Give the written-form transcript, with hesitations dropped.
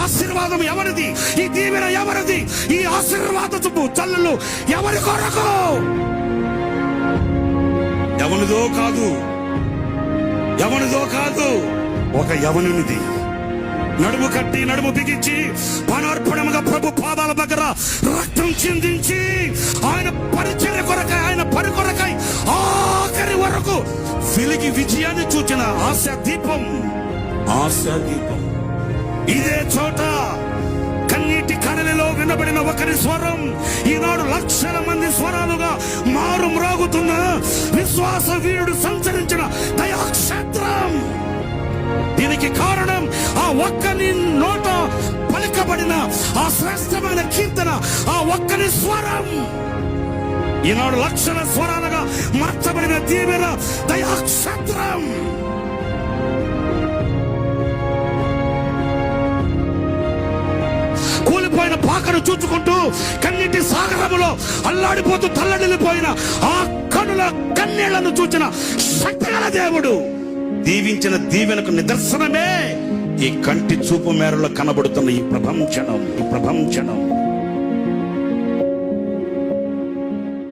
ఆశీర్వాదం ఎవరిది? ఈ దీవెన ఎవరిది? ఈ ఆశీర్వాదపు చల్లులు ఎవరి కొరకు? ఎవనిదో కాదు, ఎవనిదో కాదు, ఒక యవనునిది. నడుము కట్టి నడుము బిగించి పానార్పణముగా ప్రభు పాదాల దగ్గర రక్తం చిందించి ఆయన పరిచర్య కొరకై, ఆయన పని కొరకై ఆఖరి వరకు వెలిగి విజయాన్ని చూచిన ఆశా దీపం, ఆశా దీపం. ఇదే చోట కన్నీటి కడలిలో వినబడిన ఒకరి స్వరం ఈనాడు లక్షల మంది స్వరాలుగా మారు మ్రోగుతున్న విశ్వాస వీరుడు సంచరించిన దయాక్షేత్రం. దీనికి కారణం ఆ ఒక్కని నోట పలికబడిన ఆ శ్రేష్టమైన కీర్తన, ఆ ఒక్కని స్వరం. ఈనాడు లక్షల స్వరాలుగా మార్చబడిన దీవెన దయాక్షేత్రం. కూలిపోయిన పాకను చూచుకుంటూ కన్నీటి సాగరములో అల్లాడిపోతూ తల్లడిల్లిపోయిన ఆ కనుల కన్నీళ్లను చూచిన శక్తిగల దేవుడు దీవించిన దీవెనకు నిదర్శనమే ఈ కంటి చూపు మేరలో కనబడుతున్న ఈ ప్రభంజనం.